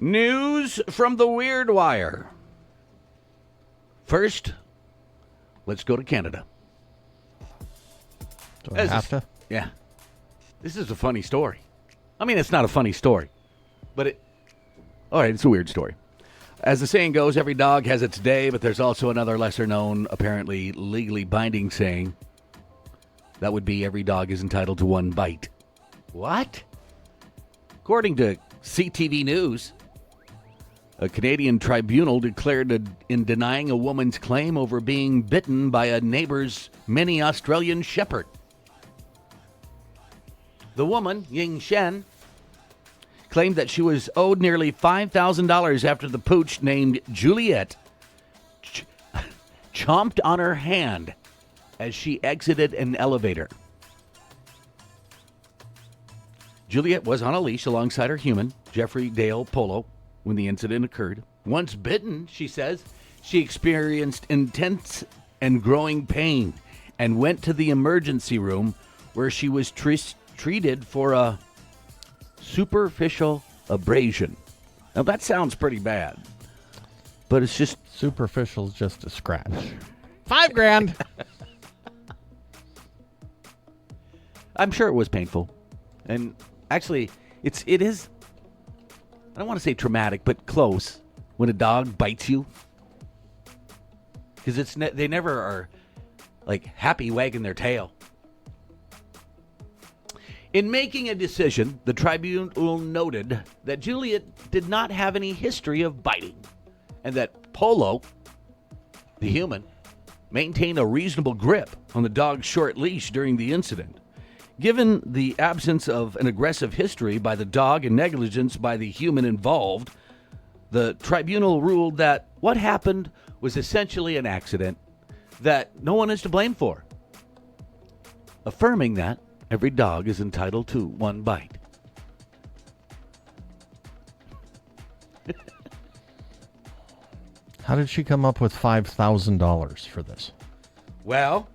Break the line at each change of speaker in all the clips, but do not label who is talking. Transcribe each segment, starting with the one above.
News from the Weird Wire. First, let's go to Canada.
Do I have to?
Yeah. This is a funny story. I mean, it's not a funny story, but all right, it's a weird story. As the saying goes, every dog has its day, but there's also another lesser-known, apparently legally binding saying. That would be every dog is entitled to one bite. What? According to CTV News, a Canadian tribunal declared in denying a woman's claim over being bitten by a neighbor's mini Australian shepherd. The woman, Ying Shen, claimed that she was owed nearly $5,000 after the pooch named Juliet chomped on her hand as she exited an elevator. Juliet was on a leash alongside her human, Jeffrey Dale Polo, when the incident occurred. Once bitten, she says, she experienced intense and growing pain and went to the emergency room where she was treated for a superficial abrasion. Now, that sounds pretty bad, but it's just...
Superficial is just a scratch. $5,000.
I'm sure it was painful. And actually, it is, I don't want to say traumatic, but close when a dog bites you. Because they never are, like, happy wagging their tail. In making a decision, the tribunal noted that Juliet did not have any history of biting and that Polo, the human, maintained a reasonable grip on the dog's short leash during the incident. Given the absence of an aggressive history by the dog and negligence by the human involved, the tribunal ruled that what happened was essentially an accident that no one is to blame for, affirming that every dog is entitled to one bite.
How did she come up with $5,000 for this?
Well,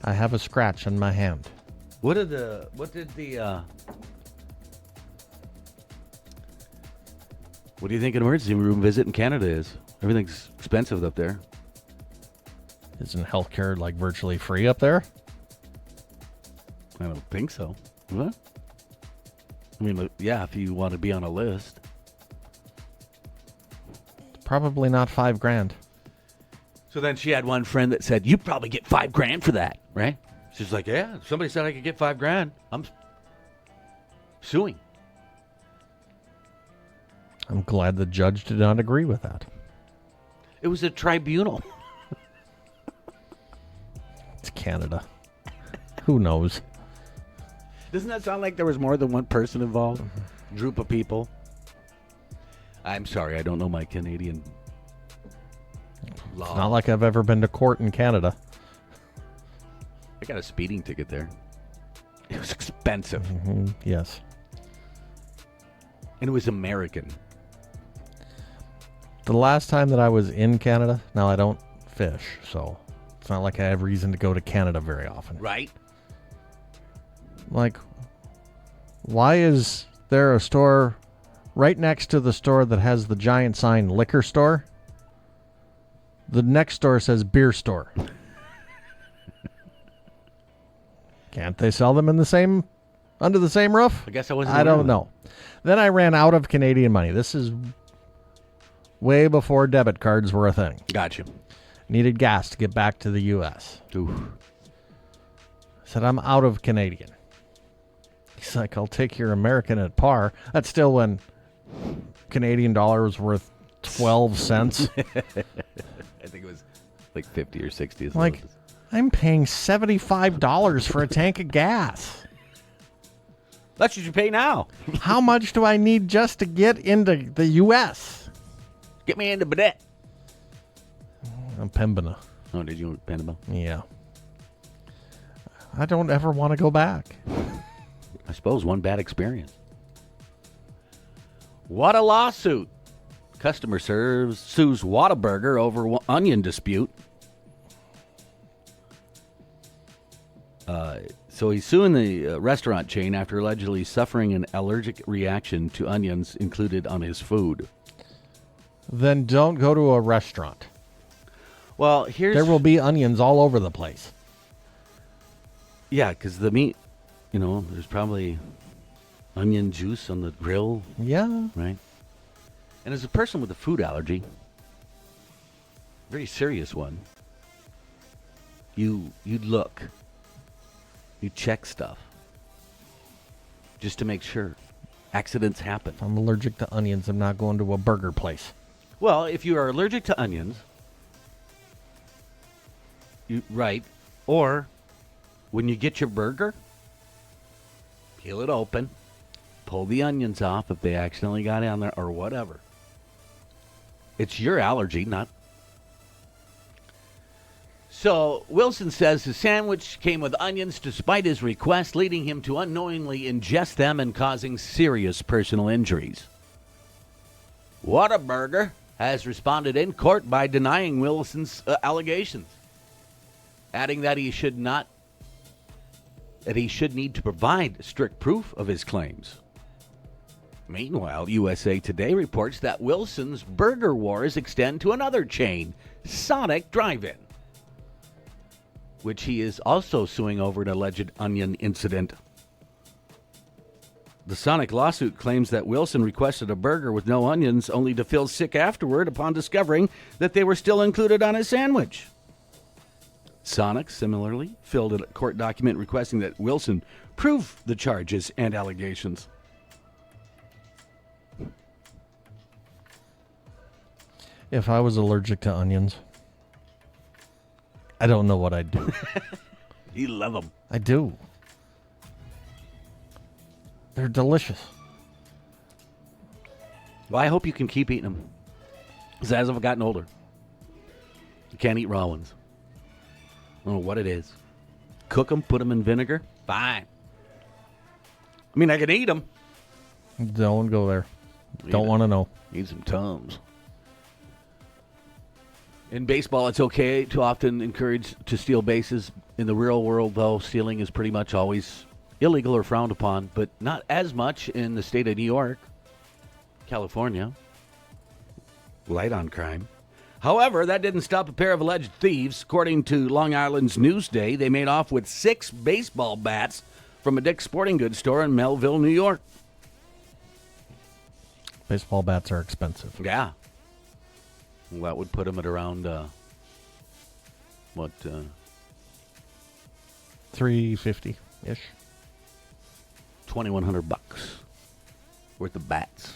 I have a scratch on my hand.
what do you think an emergency room visit in Canada is? Everything's expensive up there.
Isn't healthcare like virtually free up there?
I don't think so. What? I mean, yeah, if you want to be on a list.
Probably not $5,000.
So then she had one friend that said, "You probably get $5,000 for that, right?" She's like, "Yeah, somebody said I could get $5,000. I'm suing."
I'm glad the judge did not agree with that.
It was a tribunal.
It's Canada. Who knows?
Doesn't that sound like there was more than one person involved? Group of people. I'm sorry, I don't know my Canadian law.
It's not like I've ever been to court in Canada.
I got a speeding ticket there. It was expensive.
Mm-hmm. Yes.
And it was American.
The last time that I was in Canada, now I don't fish, so it's not like I have reason to go to Canada very often.
Right?
Like, why is there a store right next to the store that has the giant sign liquor store? The next store says beer store. Can't they sell them in under the same roof?
I guess I wasn't.
I don't know. Then I ran out of Canadian money. This is way before debit cards were a thing.
Gotcha.
Needed gas to get back to the U.S.
Ooh.
Said, I'm out of Canadian. He's like, I'll take your American at par. That's still when Canadian dollar was worth 12 cents.
I think it was like 50 or 60.
Like, I'm paying $75 for a tank of gas.
That's what you pay now.
How much do I need just to get into the U.S.?
Get me into Bidet.
I'm Pembina.
Oh, did you Pembina?
Yeah. I don't ever want to go back.
I suppose one bad experience. What a lawsuit. Customer sues Whataburger over onion dispute. So he's suing the restaurant chain after allegedly suffering an allergic reaction to onions included on his food.
Then don't go to a restaurant.
Well,
There will be onions all over the place.
Yeah, because the meat, there's probably onion juice on the grill,
Yeah.
right? And as a person with a food allergy, very serious one, you'd look, you check stuff just to make sure. Accidents happen.
If I'm allergic to onions, I'm not going to a burger place.
Well, if you are allergic to onions, right, or when you get your burger, peel it open, pull the onions off if they accidentally got on there or whatever. It's your allergy, not. So Wilson says his sandwich came with onions despite his request, leading him to unknowingly ingest them and causing serious personal injuries. Whataburger has responded in court by denying Wilson's allegations, adding that he should need to provide strict proof of his claims. Meanwhile, USA Today reports that Wilson's burger wars extend to another chain, Sonic Drive-In, which he is also suing over an alleged onion incident. The Sonic lawsuit claims that Wilson requested a burger with no onions only to feel sick afterward upon discovering that they were still included on his sandwich. Sonic similarly filled a court document requesting that Wilson prove the charges and allegations.
If I was allergic to onions, I don't know what I'd do.
You love them.
I do. They're delicious.
Well, I hope you can keep eating them. Because as I've gotten older, you can't eat raw ones. I don't know what it is. Cook them, put them in vinegar, fine. I mean, I can eat them.
Don't go there. Don't want to know.
Need some Tums. In baseball, it's okay to often encourage to steal bases. In the real world, though, stealing is pretty much always illegal or frowned upon, but not as much in the state of New York, California. Light on crime. However, that didn't stop a pair of alleged thieves. According to Long Island's Newsday, they made off with 6 baseball bats from a Dick's Sporting Goods store in Melville, New York.
Baseball bats are expensive.
Yeah. Well, that would put them at around,
$350-ish.
$2,100 worth of bats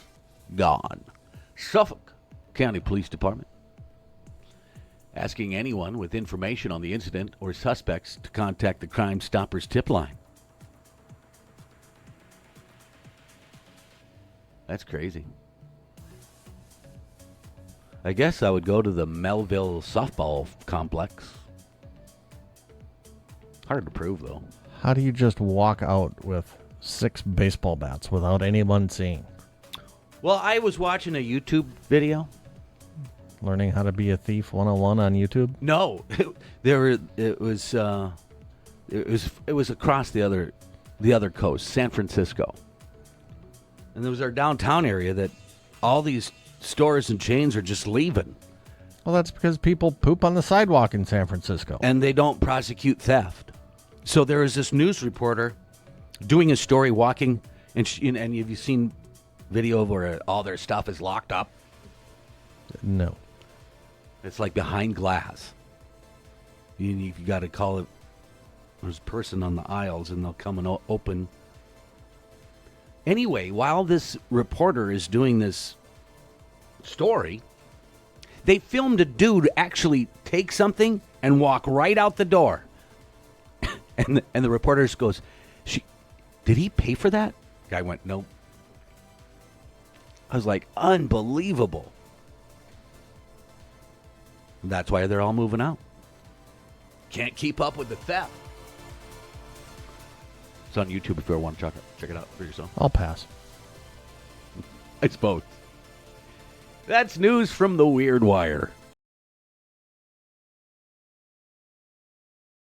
gone. Suffolk County Police Department asking anyone with information on the incident or suspects to contact the Crime Stoppers tip line. That's crazy. I guess I would go to the Melville softball complex. Hard to prove, though.
How do you just walk out with 6 baseball bats without anyone seeing?
Well, I was watching a YouTube video.
Learning how to be a thief 101 on YouTube?
No, it was across the other coast, San Francisco, and there was our downtown area that all these stores and chains are just leaving.
Well, that's because people poop on the sidewalk in San Francisco.
And they don't prosecute theft. So there is this news reporter doing a story walking, and have you seen video where all their stuff is locked up?
No.
It's like behind glass. You got to call it. There's a person on the aisles, and they'll come and open. Anyway, while this reporter is doing this story, they filmed a dude actually take something and walk right out the door. and the reporter goes, did he pay for that? Guy went, nope. I was like, unbelievable. That's why they're all moving out. Can't keep up with the theft. It's on YouTube if you ever want to check it out for yourself.
I'll pass.
I suppose. That's news from the Weird Wire.